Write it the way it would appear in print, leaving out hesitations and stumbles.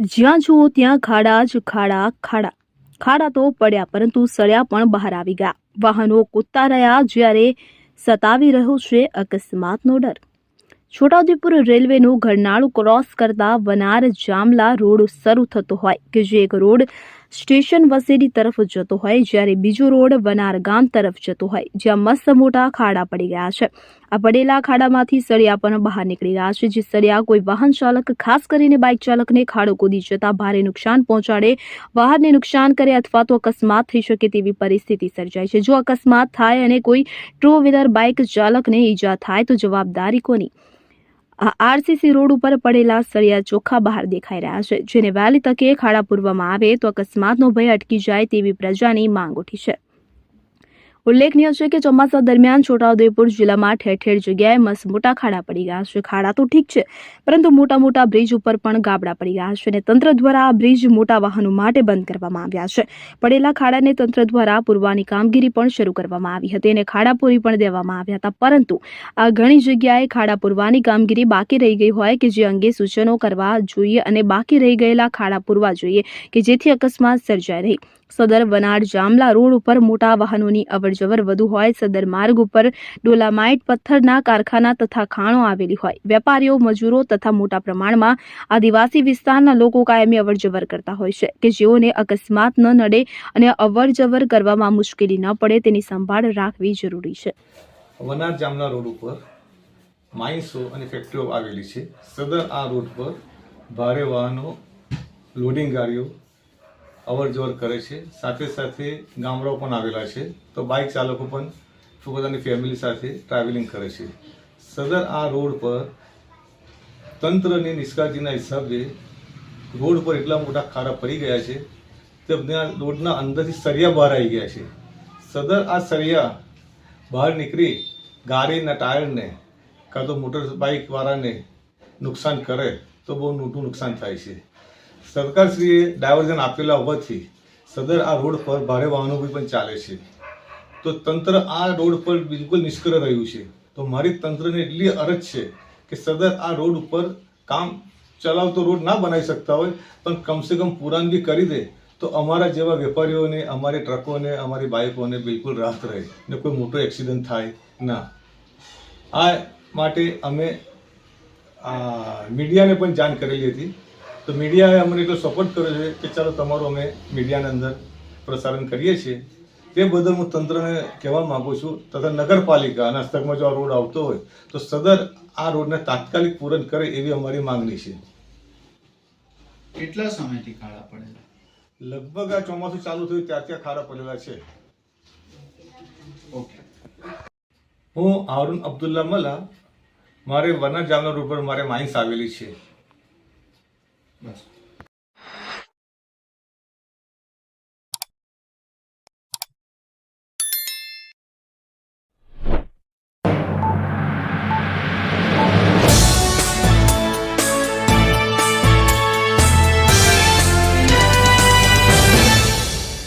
જ્યાં જુઓ ત્યાં ખાડા જ ખાડા ખાડા ખાડા તો પડ્યા પરંતુ સળિયા પણ બહાર આવી ગયા। વાહનો કૂદતા રહ્યા જ્યારે સતાવી રહ્યો છે અકસ્માતનો ડર। છોટાઉદેપુર રેલવેનું ઘરનાળું ક્રોસ કરતા વનાર જામલા રોડ શરૂ થતો હોય કે જે એક રોડ સ્ટેશન વસેડી તરફ જતો હોય જ્યારે બીજો રોડ વનાર ગામ તરફ જતો હોય જ્યાં મસ્ત મોટા ખાડા પડી ગયા છે। આ પડેલા ખાડામાંથી સળિયા પણ બહાર નીકળી ગયા છે જે સળિયા કોઈ વાહન ચાલક ખાસ કરીને બાઇક ચાલકને ખાડો કૂદી જતા ભારે નુકસાન પહોંચાડે, વાહનને નુકસાન કરે અથવા તો અકસ્માત થઈ શકે તેવી પરિસ્થિતિ સર્જાય છે। જો અકસ્માત થાય અને કોઈ ટુ વ્હીલર બાઇક ચાલકને ઈજા થાય તો જવાબદારી કોની? આ આરસીસી રોડ ઉપર પડેલા સળિયા ચોખ્ખા બહાર દેખાઈ રહ્યા છે જેને વહેલી તકે ખાડા પૂરવામાં આવે તો અકસ્માતનો ભય અટકી જાય તેવી પ્રજાની માંગ ઉઠી છે। ઉલ્લેખનીય છે કે ચોમાસા દરમિયાન છોટાઉદેપુર જિલ્લામાં ઠેર ઠેર જગ્યાએ મસ્ત મોટા ખાડા પડી ગયા છે। ખાડા તો ઠીક છે પરંતુ મોટા મોટા બ્રિજ ઉપર પણ ગાબડા પડી ગયા છે અને તંત્ર દ્વારા આ બ્રિજ મોટા વાહનો માટે બંધ કરવામાં આવ્યા છે। પડેલા ખાડાને તંત્ર દ્વારા પૂરવાની કામગીરી પણ શરૂ કરવામાં આવી હતી અને ખાડા પૂરી પણ દેવામાં આવ્યા હતા પરંતુ આ ઘણી જગ્યાએ ખાડા પૂરવાની કામગીરી બાકી રહી ગઈ હોય કે જે અંગે સૂચનો કરવા જોઈએ અને બાકી રહી ગયેલા ખાડા પૂરવા જોઈએ કે જેથી અકસ્માત સર્જાય નહીં। સદર વનાર જામલા રોડ ઉપર મોટા વાહનોની અવરજવર વધુ હોય, સદર માર્ગ ઉપર ડોલામાઇટ પથ્થરના કારખાના તથા ખાણો આવેલી હોય, વેપારીઓ, મજૂરો તથા મોટા પ્રમાણમાં આદિવાસી વિસ્તારના લોકો કાયમી અવરજવર કરતા હોય છે કે જેઓને અકસ્માત ન નડે અને અવરજવર કરવામાં મુશ્કેલી ન પડે તેની સંભાળ રાખવી જરૂરી છે। વનાર જામલા રોડ ઉપર માઇન્સો અને ફેક્ટરીઓ આવેલી છે। સદર આ રોડ પર ભારે વાહનો, લોડિંગ ગાડીઓ અવર જવર કરે છે। સાથે સાથે ગામડાઓ પણ આવેલા છે તો બાઇક ચાલકો પણ પોતાની ફેમિલી સાથે ટ્રાવેલિંગ કરે છે। સદર આ રોડ પર તંત્રની નિષ્કાળજીના હિસાબે રોડ પર એટલા મોટા ખાડા પડી ગયા છે કે રોડના અંદરથી સળિયા બહાર આવી ગયા છે। સદર આ સળિયા બહાર નીકળી ગાડીના ટાયરને કાં તો મોટર બાઇક વાળાને નુકસાન કરે તો બહુ મોટું નુકસાન થાય છે। સરકારશ્રીએ ડાયવર્ઝન આપેલા હોવાથી સદર આ રોડ પર ભારે વાહનો પણ ચાલે છે તો તંત્ર આ રોડ પર બિલકુલ નિષ્ક્રિય રહ્યું છે। તો મારી તંત્રને એટલી અરજ છે કે સદર આ રોડ ઉપર કામ ચલાવતો રોડ ના બનાવી શકતા હોય પણ કમસે કમ પુરાનગી કરી દે તો અમારા જેવા વેપારીઓને, અમારી ટ્રકોને, અમારી બાઇકોને બિલકુલ રાહત રહે ને કોઈ મોટો એક્સિડન્ટ થાય ના। આ માટે અમે મીડિયાને પણ જાણ કરેલી હતી તો મીડિયાએ અમને એટલો સપોર્ટ કર્યો છે કે ચાલો તમારું અમે મીડિયાના અંદર પ્રસારણ કરીએ છીએ। તે બદલ હું તંત્રને કહેવા માગું છું તથા નગરપાલિકાના હસ્તકમાં જો આ રોડ આવતો હોય તો સદર આ રોડને તાત્કાલિક પૂરણ કરે એવી અમારી માંગણી છે। કેટલા સમયથી ખાડા પડેલા? લગભગ આ ચોમાસું ચાલુ થયું ત્યારથી આ ખાડા પડેલા છે। ઓકે, હું હારૂન અબ્દુલ્લા મલ્લા, મારે વનાર જામલા રોડ પર મારે માઇન્સ આવેલી છે।